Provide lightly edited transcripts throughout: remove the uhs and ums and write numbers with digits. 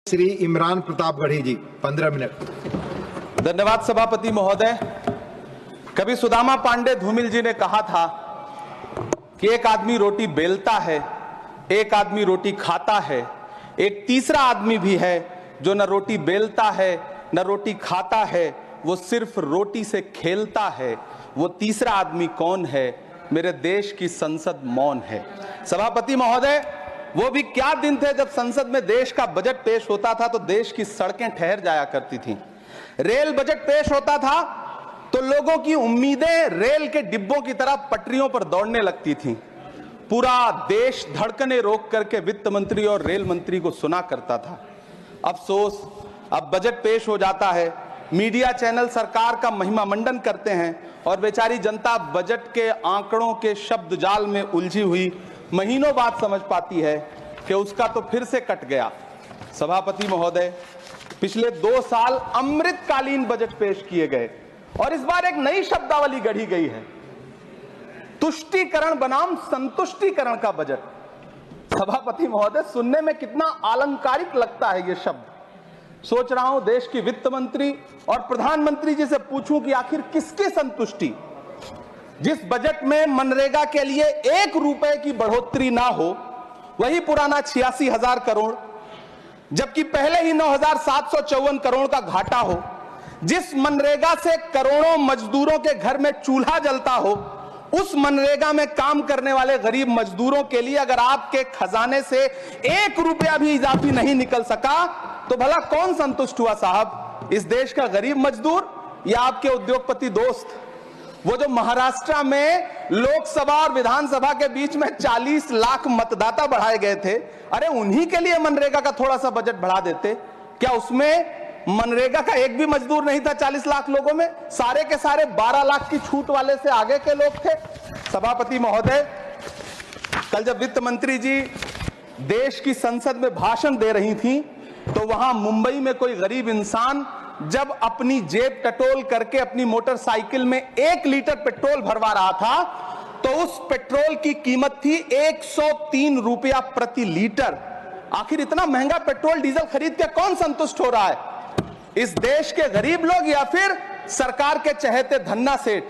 श्री इमरान प्रतापगढ़ी जी 15 minute. धन्यवाद सभापति महोदय। कभी सुदामा पांडे धूमिल जी ने कहा था कि एक आदमी रोटी बेलता है, एक आदमी रोटी खाता है, एक तीसरा आदमी भी है जो न रोटी बेलता है न रोटी खाता है, वो सिर्फ रोटी से खेलता है। वो तीसरा आदमी कौन है? मेरे देश की संसद मौन है। सभापति महोदय, वो भी क्या दिन थे जब संसद में देश का बजट पेश होता था तो देश की सड़कें ठहर जाया करती थीं। रेल बजट पेश होता था तो लोगों की उम्मीदें रेल के डिब्बों की तरह पटरियों पर दौड़ने लगती थीं। पूरा देश धड़कने रोक करके वित्त मंत्री और रेल मंत्री को सुना करता था। अफसोस, अब बजट पेश हो जाता है, मीडिया चैनल सरकार का महिमा मंडन करते हैं और बेचारी जनता बजट के आंकड़ों के शब्द जाल में उलझी हुई महीनों बाद समझ पाती है कि उसका तो फिर से कट गया। सभापति महोदय, पिछले 2 साल अमृतकालीन बजट पेश किए गए और इस बार एक नई शब्दावली गढ़ी गई है, तुष्टीकरण बनाम संतुष्टीकरण का बजट। सभापति महोदय, सुनने में कितना अलंकारिक लगता है ये शब्द। सोच रहा हूं देश की वित्त मंत्री और प्रधानमंत्री जी से पूछूं कि आखिर किसकी संतुष्टि? जिस बजट में मनरेगा के लिए 1 रुपए की बढ़ोतरी ना हो, वही पुराना 86,000 करोड़, जबकि पहले ही 9,754 करोड़ का घाटा हो, जिस मनरेगा से करोड़ों मजदूरों के घर में चूल्हा जलता हो, उस मनरेगा में काम करने वाले गरीब मजदूरों के लिए अगर आपके खजाने से 1 रुपया भी इजाफी नहीं निकल सका तो भला कौन संतुष्ट हुआ साहब? इस देश का गरीब मजदूर या आपके उद्योगपति दोस्त? वो जो महाराष्ट्र में लोकसभा और विधानसभा के बीच में 40 लाख मतदाता बढ़ाए गए थे, अरे उन्हीं के लिए मनरेगा का थोड़ा सा बजट बढ़ा देते। क्या उसमें मनरेगा का एक भी मजदूर नहीं था? 40 लाख लोगों में सारे के सारे 12 लाख की छूट वाले से आगे के लोग थे। सभापति महोदय, कल जब वित्त मंत्री जी देश की संसद में भाषण दे रही थी तो वहां मुंबई में कोई गरीब इंसान जब अपनी जेब टटोल करके अपनी मोटरसाइकिल में 1 लीटर पेट्रोल भरवा रहा था तो उस पेट्रोल की कीमत थी 103 रुपया प्रति लीटर। आखिर इतना महंगा पेट्रोल डीजल खरीद के कौन संतुष्ट हो रहा है? इस देश के गरीब लोग या फिर सरकार के चहेते धन्ना सेठ?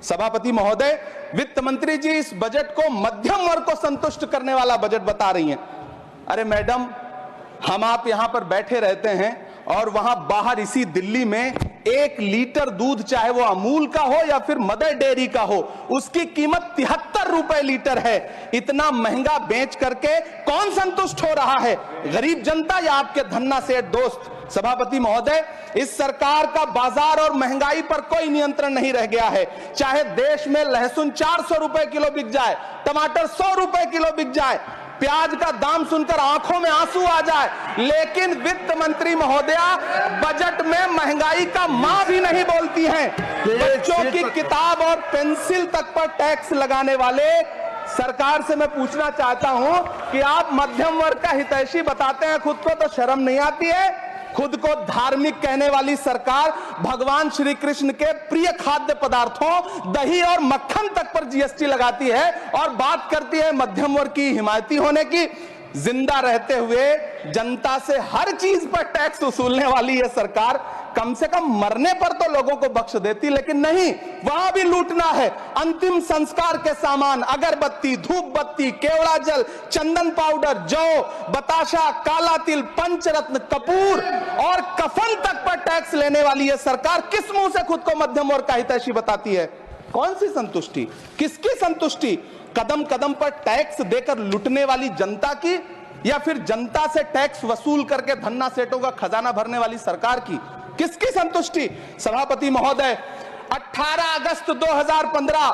सभापति महोदय, वित्त मंत्री जी इस बजट को मध्यम वर्ग को संतुष्ट करने वाला बजट बता रही हैं। अरे मैडम, हम आप यहां पर बैठे रहते हैं और वहां बाहर इसी दिल्ली में 1 लीटर दूध, चाहे वो अमूल का हो या फिर मदर डेयरी का हो, उसकी कीमत 73 रुपए लीटर है। इतना महंगा बेच करके कौन संतुष्ट हो रहा है? गरीब जनता या आपके धन्ना सेठ दोस्त? सभापति महोदय, इस सरकार का बाजार और महंगाई पर कोई नियंत्रण नहीं रह गया है। चाहे देश में लहसुन 400 रुपए किलो बिक जाए, टमाटर 100 रुपए किलो बिक जाए, प्याज का दाम सुनकर आंखों में आंसू आ जाए, लेकिन वित्त मंत्री महोदया बजट में महंगाई का मां भी नहीं बोलती हैं। बच्चों की किताब और पेंसिल तक पर टैक्स लगाने वाले सरकार से मैं पूछना चाहता हूं कि आप मध्यम वर्ग का हितैषी बताते हैं खुद को, तो शर्म नहीं आती है? खुद को धार्मिक कहने वाली सरकार भगवान श्री कृष्ण के प्रिय खाद्य पदार्थों दही और मक्खन तक पर जीएसटी लगाती है और बात करती है मध्यम वर्ग की हिमायती होने की। जिंदा रहते हुए जनता से हर चीज पर टैक्स वसूलने वाली यह सरकार कम से कम मरने पर तो लोगों को बख्श देती, लेकिन नहीं, वहां भी लूटना है। अंतिम संस्कार के सामान, अगरबत्ती, धूप बत्ती, केवड़ा जल, चंदन पाउडर, जौ, बताशा, काला तिल, पंचरत्न, कपूर और कफन तक पर टैक्स लेने वाली यह सरकार किस मुंह से खुद को मध्यम वर्ग का हितैषी बताती है? कौन सी संतुष्टि? किसकी संतुष्टि? कदम कदम पर टैक्स देकर लुटने वाली जनता की या फिर जनता से टैक्स वसूल करके धन्ना सेठों का खजाना भरने वाली सरकार की? किसकी संतुष्टि? सभापति महोदय, 18 अगस्त 2015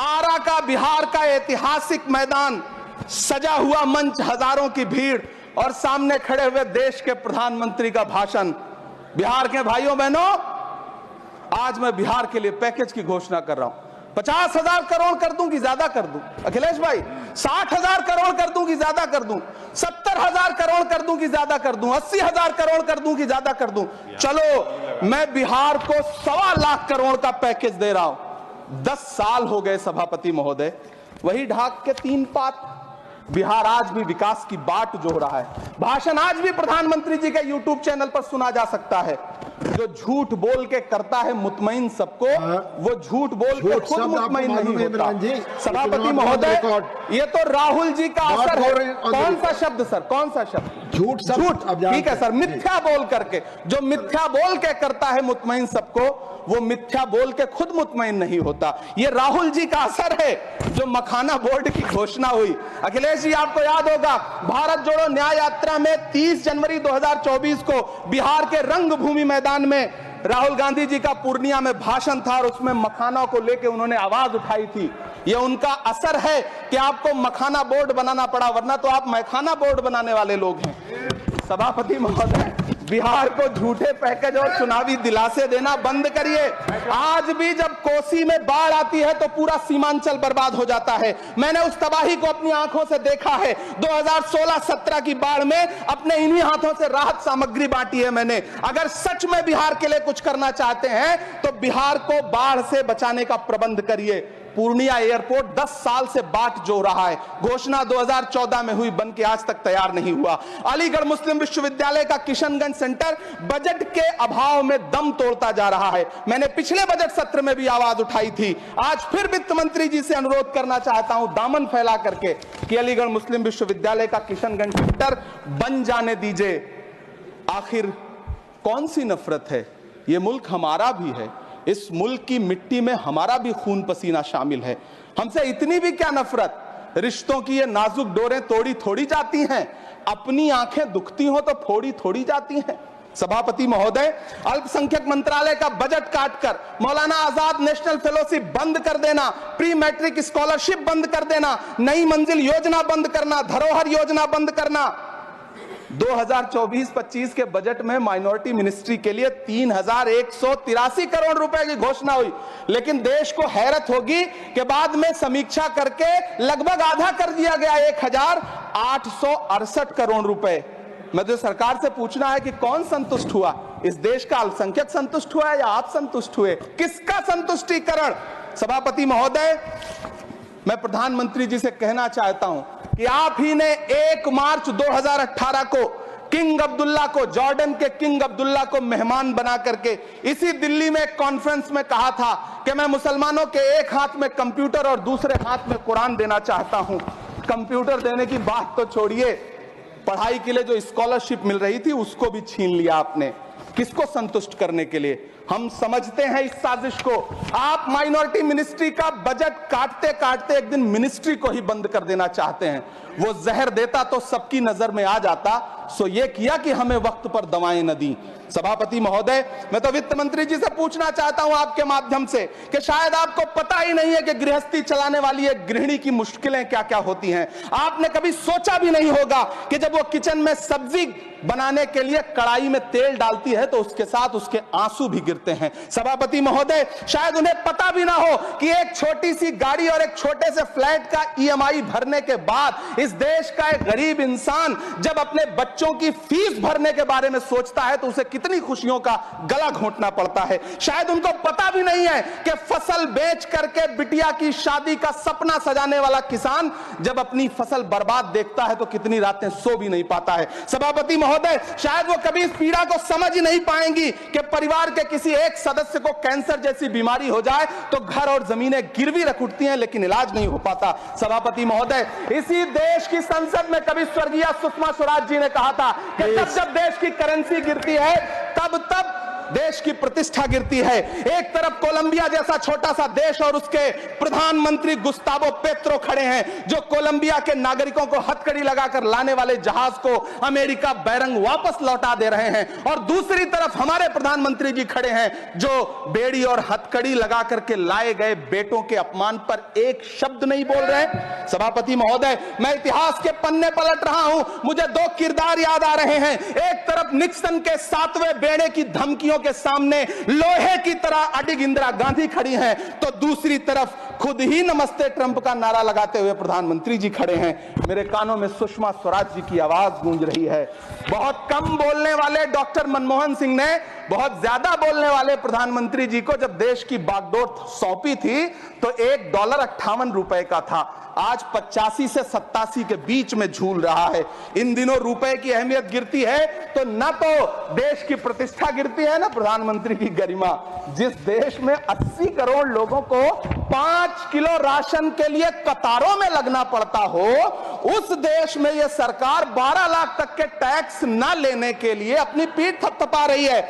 आरा का बिहार का ऐतिहासिक मैदान, सजा हुआ मंच, हजारों की भीड़ और सामने खड़े हुए देश के प्रधानमंत्री का भाषण। बिहार के भाइयों बहनों, आज मैं बिहार के लिए पैकेज की घोषणा कर रहा हूं। 50,000 करोड़ कर दूं कि ज्यादा कर दूं? अखिलेश भाई, 60,000 करोड़ कर दूं कि ज्यादा कर दूं? 70,000 करोड़ कर दूं कि ज्यादा कर दूं? 80,000 करोड़ कर दूं कि ज्यादा कर दूं? चलो, मैं बिहार को 1.25 लाख करोड़ का पैकेज दे रहा हूं। 10 साल हो गए सभापति महोदय, वही ढाक के 3 पात, बिहार आज भी विकास की बाट जोह रहा है। भाषण आज भी प्रधानमंत्री जी के यूट्यूब चैनल पर सुना जा सकता है। जो झूठ बोल के करता है मुतमईन सबको, वो झूठ बोल के खुद मुतमईन नहीं होता। सभापति महोदय, ये तो राहुल जी का असर है। कौन सा शब्द सर, कौन सा शब्द? झूठ। ठीक है सर, मिथ्या बोल करके, जो मिथ्या बोल के करता है मुतमईन सबको, वो मिथ्या बोल के खुद मुतमईन नहीं होता। ये राहुल जी का असर है। जो मखाना बोर्ड की घोषणा हुई, अखिलेश जी आपको याद होगा, भारत जोड़ो न्याय यात्रा में 30 जनवरी 2024 को बिहार के रंगभूमि मैदान में राहुल गांधी जी का पूर्णिया में भाषण था और उसमें मखाना को लेकर उन्होंने आवाज उठाई थी। ये उनका असर है कि आपको मखाना बोर्ड बनाना पड़ा, वरना तो आप मैखाना बोर्ड बनाने वाले लोग हैं। सभापति महोदय, बिहार को झूठे पैकेज और चुनावी दिलासे देना बंद करिए। आज भी जब कोसी में बाढ़ आती है तो पूरा सीमांचल बर्बाद हो जाता है। मैंने उस तबाही को अपनी आंखों से देखा है। 2016-17 की बाढ़ में अपने इन्हीं हाथों से राहत सामग्री बांटी है मैंने। अगर सच में बिहार के लिए कुछ करना चाहते हैं तो बिहार को बाढ़ से बचाने का प्रबंध करिए। पूर्णिया एयरपोर्ट 10 साल से बाट जो रहा है। घोषणा 2014 में हुई, बन के आज तक तैयार नहीं हुआ। अलीगढ़ मुस्लिम विश्वविद्यालय का किशनगंज सेंटर बजट के अभाव में दम तोड़ता जा रहा है। मैंने पिछले बजट सत्र में भी आवाज उठाई थी। आज फिर वित्त मंत्री जी से अनुरोध करना चाहता हूं, दामन फैला करके, कि अलीगढ़ मुस्लिम विश्वविद्यालय का किशनगंज सेंटर बन जाने दीजिए। आखिर कौन सी नफरत है? यह मुल्क हमारा भी है। इस मुल्क की मिट्टी में हमारा भी खून पसीना शामिल है। हमसे इतनी भी क्या नफरत? रिश्तों की ये नाजुक डोरें तोड़ी थोड़ी जाती हैं। अपनी आंखें दुखती हो तो फोड़ी थोड़ी जाती हैं। सभापति महोदय, अल्पसंख्यक मंत्रालय का बजट काटकर मौलाना आजाद नेशनल फेलोशिप बंद कर देना, प्री मैट्रिक स्कॉलरशिप बंद कर देना, नई मंजिल योजना बंद करना, धरोहर योजना बंद करना। 2024-25 के बजट में माइनॉरिटी मिनिस्ट्री के लिए 3183 करोड़ रुपए की घोषणा हुई, लेकिन देश को हैरत होगी कि बाद में समीक्षा करके लगभग आधा कर दिया गया, 1868 करोड़ रुपए। मैं तो सरकार से पूछना है कि कौन संतुष्ट हुआ? इस देश का अल्पसंख्यक संतुष्ट हुआ या आप संतुष्ट हुए? किसका संतुष्टिकरण? सभापति महोदय, मैं प्रधानमंत्री जी से कहना चाहता हूं कि आप ही ने 1 मार्च 2018 को किंग अब्दुल्ला को, जॉर्डन के किंग अब्दुल्ला को मेहमान बना करके इसी दिल्ली में एक कॉन्फ्रेंस में कहा था कि मैं मुसलमानों के एक हाथ में कंप्यूटर और दूसरे हाथ में कुरान देना चाहता हूं। कंप्यूटर देने की बात तो छोड़िए, पढ़ाई के लिए जो स्कॉलरशिप मिल रही थी उसको भी छीन लिया आपने। किसको संतुष्ट करने के लिए? हम समझते हैं इस साजिश को। आप माइनॉरिटी मिनिस्ट्री का बजट काटते काटते एक दिन मिनिस्ट्री को ही बंद कर देना चाहते हैं। वो जहर देता तो सबकी नजर में आ जाता, सो ये किया कि हमें वक्त पर दवाएं न दी। सभापति महोदय, मैं तो वित्त मंत्री जी से पूछना चाहता हूं आपके माध्यम से कि शायद आपको पता ही नहीं है कि गृहस्थी चलाने वाली एक गृहिणी की मुश्किलें क्या क्या होती हैं। आपने कभी सोचा भी नहीं होगा कि जब वो किचन में सब्जी बनाने के लिए कढ़ाई में तेल डालती है तो उसके साथ उसके आंसू भी गिरते हैं। सभापति महोदय, शायद उन्हें पता भी ना हो कि एक छोटी सी गाड़ी और एक छोटे से फ्लैट का EMI भरने के बाद इस देश का एक गरीब इंसान जब अपने बच्चों की फीस भरने के बारे में सोचता है तो उसे कितनी खुशियों का गला घोंटना पड़ता है। शायद उनको पता भी नहीं है कि फसल बेच करके बिटिया की शादी का सपना सजाने वाला किसान जब अपनी फसल बर्बाद देखता है तो कितनी रातें सो भी नहीं पाता है। सभापति महोदय, शायद वो कभी इस पीड़ा को समझ ही नहीं पाएंगी कि परिवार के किसी एक सदस्य को कैंसर जैसी बीमारी हो जाए तो घर और जमीनें गिरवी रख उठती हैं लेकिन इलाज नहीं हो पाता। सभापति महोदय, इसी देश की संसद में कभी स्वर्गीय सुषमा स्वराज जी ने कहा था कि जब देश की करेंसी गिरती है तब देश की प्रतिष्ठा गिरती है। एक तरफ कोलंबिया जैसा छोटा सा देश और उसके प्रधानमंत्री गुस्तावो पेत्रो खड़े हैं जो कोलंबिया के नागरिकों को हथकड़ी लगाकर लाने वाले जहाज को अमेरिका बैरंग वापस लौटा दे रहे हैं, और दूसरी तरफ हमारे प्रधानमंत्री जी खड़े हैं जो बेड़ी और हथकड़ी लगा करके लाए गए बेटों के अपमान पर एक शब्द नहीं बोल रहे। सभापति महोदय, मैं इतिहास के पन्ने पलट रहा हूं, मुझे 2 किरदार याद आ रहे हैं। एक तरफ निक्सन के 7वें बेड़े की धमकियों के सामने लोहे की तरह अडिग इंदिरा गांधी खड़ी हैं, तो दूसरी तरफ खुद ही नमस्ते ट्रंप का नारा लगाते हुए प्रधानमंत्री जी खड़े हैं। मेरे कानों में सुषमा स्वराज जी की आवाज गूंज रही है। बहुत कम बोलने वाले डॉक्टर मनमोहन सिंह ने बहुत ज्यादा बोलने वाले प्रधानमंत्री जी को जब देश की बागडोर सौंपी थी तो $1.58 का था, आज 85 से 87 के बीच में झूल रहा है। इन दिनों रुपए की अहमियत गिरती है तो न तो देश की प्रतिष्ठा गिरती है ना प्रधानमंत्री की गरिमा। जिस देश में 80 करोड़ लोगों को 5 किलो राशन के लिए कतारों में लगना पड़ता हो, उस देश में यह सरकार 12 लाख तक के टैक्स न लेने के लिए अपनी पीठ थपथपा रही है।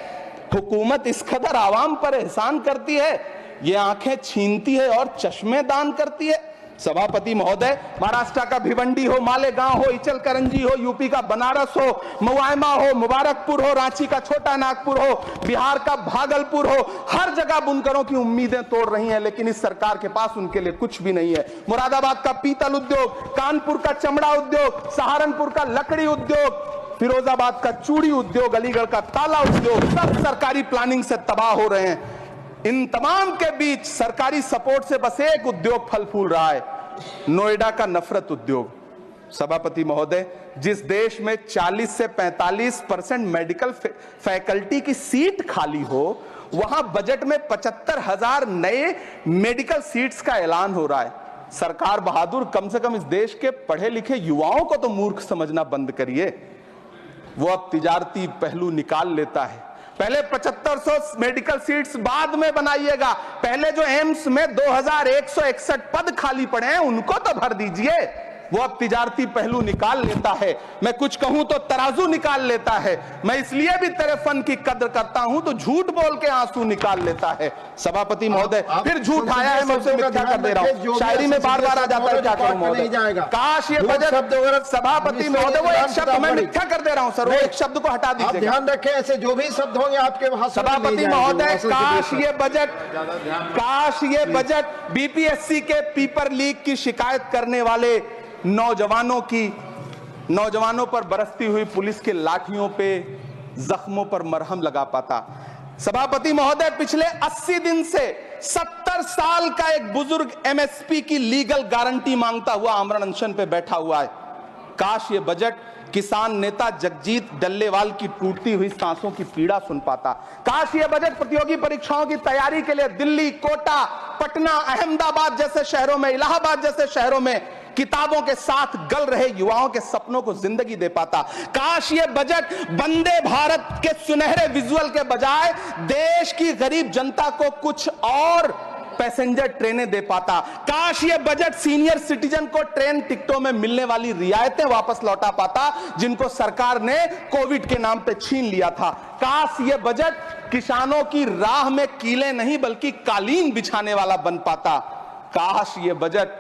हुकूमत इस कदर आवाम पर एहसान करती है, ये आंखें छीनती है और चश्मे दान करती है। सभापति महोदय, महाराष्ट्र का भिवंडी हो, मालेगांव हो, इचलकरंजी हो, यूपी का बनारस हो, मुआयमा हो, मुबारकपुर हो, रांची का छोटा नागपुर हो, बिहार का भागलपुर हो, हर जगह बुनकरों की उम्मीदें तोड़ रही हैं, लेकिन इस सरकार के पास उनके लिए कुछ भी नहीं है। मुरादाबाद का पीतल उद्योग, कानपुर का चमड़ा उद्योग, सहारनपुर का लकड़ी उद्योग, फिरोजाबाद का चूड़ी उद्योग, अलीगढ़ का ताला उद्योग, सब सरकारी प्लानिंग से तबाह हो रहे हैं। इन तमाम के बीच सरकारी सपोर्ट से बस एक उद्योग फल फूल रहा है, नोएडा का नफरत उद्योग। सभापति महोदय, जिस देश में 40 से 45% मेडिकल फैकल्टी की सीट खाली हो, वहां बजट में 75,000 नए मेडिकल सीट्स का ऐलान हो रहा है। सरकार बहादुर, कम से कम इस देश के पढ़े लिखे युवाओं को तो मूर्ख समझना बंद करिए। वो अब तिजारती पहलू निकाल लेता है। पहले 7500 मेडिकल सीट्स बाद में बनाइएगा, पहले जो एम्स में 2161 पद खाली पड़े हैं उनको तो भर दीजिए। वो अब तिजारती पहलू निकाल लेता है। मैं कुछ कहूं तो तराजू निकाल लेता है। मैं इसलिए भी तेरे फन की कद्र करता हूं तो झूठ बोल के आंसू निकाल लेता है। सभापति महोदय, फिर झूठ आया है, मैं उसे मिथ्या कर दे रहा हूं। शायरी में बार बार आ जाता है, क्या करूं महोदय। काश ये बजट, सभापति महोदय, वो एक शब्द मैं मिथ्या कर दे रहा हूं सर, वो एक शब्द को हटा दीजिए। ध्यान रखें, ऐसे जो भी शब्द होंगे आपके वहां। सभापति महोदय, काश ये बजट बीपीएससी के पेपर लीक की शिकायत करने वाले नौजवानों पर बरसती हुई पुलिस के लाठियों पे, जख्मों पर मरहम लगा पाता। सभापति महोदय, पिछले 80 दिन से 70 साल का एक बुजुर्ग एमएसपी की लीगल गारंटी मांगता हुआ आमरण अनशन पे बैठा हुआ है। काश ये बजट किसान नेता जगजीत डल्लेवाल की टूटती हुई सांसों की पीड़ा सुन पाता। काश ये बजट प्रतियोगी परीक्षाओं की तैयारी के लिए दिल्ली, कोटा, पटना, अहमदाबाद जैसे शहरों में, इलाहाबाद जैसे शहरों में किताबों के साथ गल रहे युवाओं के सपनों को जिंदगी दे पाता। काश ये बजट वंदे भारत के सुनहरे विजुअल के बजाय देश की गरीब जनता को कुछ और पैसेंजर ट्रेनें दे पाता। काश ये बजट सीनियर सिटीजन को ट्रेन टिकटों में मिलने वाली रियायतें वापस लौटा पाता, जिनको सरकार ने कोविड के नाम पे छीन लिया था। काश ये बजट किसानों की राह में कीले नहीं बल्कि कालीन बिछाने वाला बन पाता। काश ये बजट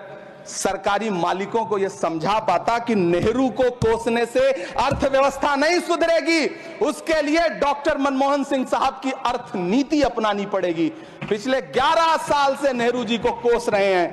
सरकारी मालिकों को यह समझा पाता कि नेहरू को कोसने से अर्थव्यवस्था नहीं सुधरेगी, उसके लिए डॉक्टर मनमोहन सिंह साहब की अर्थ नीति अपनानी पड़ेगी। पिछले 11 साल से नेहरू जी को कोस रहे हैं,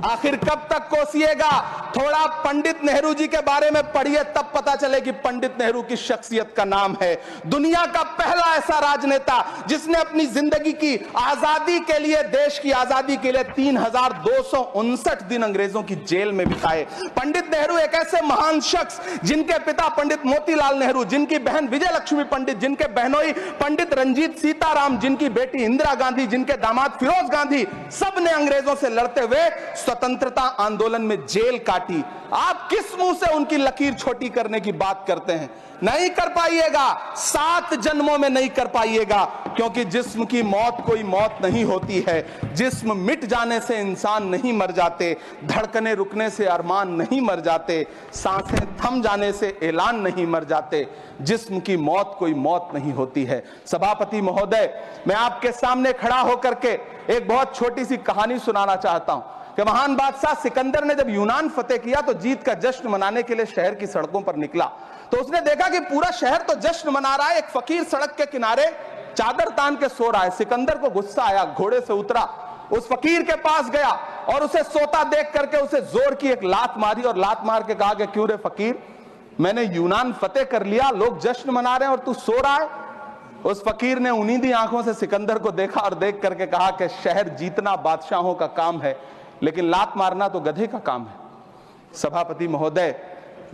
आखिर कब तक कोसिएगा? थोड़ा पंडित नेहरू जी के बारे में पढ़िए, तब पता चले कि पंडित नेहरू की शख्सियत का नाम है। दुनिया का पहला ऐसा राजनेता जिसने अपनी जिंदगी की आजादी के लिए, देश की आजादी के लिए 3259 दिन अंग्रेजों की जेल में बिताए। पंडित नेहरू एक ऐसे महान शख्स जिनके पिता पंडित मोतीलाल नेहरू, जिनकी बहन विजय लक्ष्मी पंडित, जिनके बहनोई पंडित रंजीत सीताराम, जिनकी बेटी इंदिरा गांधी, जिनके दामाद फिरोज गांधी, सब ने अंग्रेजों से लड़ते हुए स्वतंत्रता आंदोलन में जेल काटी। आप किस मुंह से उनकी लकीर छोटी करने की बात करते हैं? नहीं कर पाइएगा, 7 जन्मों में नहीं कर पाइएगा, क्योंकि जिस्म की मौत कोई मौत नहीं होती है। जिस्म मिट जाने से इंसान नहीं मर जाते, धड़कने रुकने से अरमान नहीं मर जाते, सांसें थम जाने से ऐलान नहीं मर जाते। जिस्म की मौत कोई मौत नहीं होती है। सभापति महोदय, मैं आपके सामने खड़ा होकर के एक बहुत छोटी सी कहानी सुनाना चाहता हूं कि महान बादशाह सिकंदर ने जब यूनान फतेह किया तो जीत का जश्न मनाने के लिए शहर की सड़कों पर निकला, तो उसने देखा कि पूरा शहर तो जश्न मना रहा है, एक फकीर सड़क के किनारे चादर तान के सो रहा है। सिकंदर को गुस्सा आया, घोड़े से उतरा, उस फकीर के पास गया और उसे सोता देख करके उसे जोर की एक लात मारी और लात मार के कहा कि क्यों रे फकीर, मैंने यूनान फतेह कर लिया, लोग जश्न मना रहे हैं और तू सो रहा है। उस फकीर ने उन्नीदी आंखों से सिकंदर को देखा और देख करके कहा कि शहर जीतना बादशाहों का काम है, लेकिन लात मारना तो गधे का काम है। सभापति महोदय,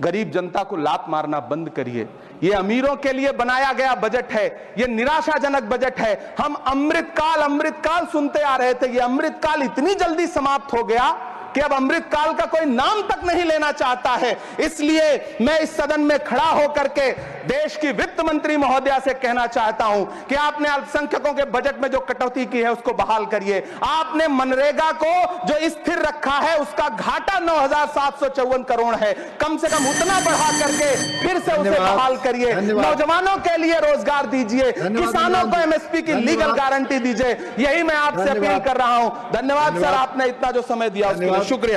गरीब जनता को लात मारना बंद करिए। ये अमीरों के लिए बनाया गया बजट है, ये निराशाजनक बजट है। हम अमृतकाल सुनते आ रहे थे, ये अमृतकाल इतनी जल्दी समाप्त हो गया कि अब अमृतकाल का कोई नाम तक नहीं लेना चाहता है। इसलिए मैं इस सदन में खड़ा होकर के देश की वित्त मंत्री महोदया से कहना चाहता हूं कि आपने अल्पसंख्यकों के बजट में जो कटौती की है उसको बहाल करिए। आपने मनरेगा को जो स्थिर रखा है उसका घाटा 9,754 करोड़ है, कम से कम उतना बढ़ा करके फिर से उसे बहाल करिए। नौजवानों के लिए रोजगार दीजिए, किसानों को एमएसपी की लीगल गारंटी दीजिए। यही मैं आपसे अपील कर रहा हूं। धन्यवाद सर, आपने इतना जो समय दिया उसके लिए शुक्रिया।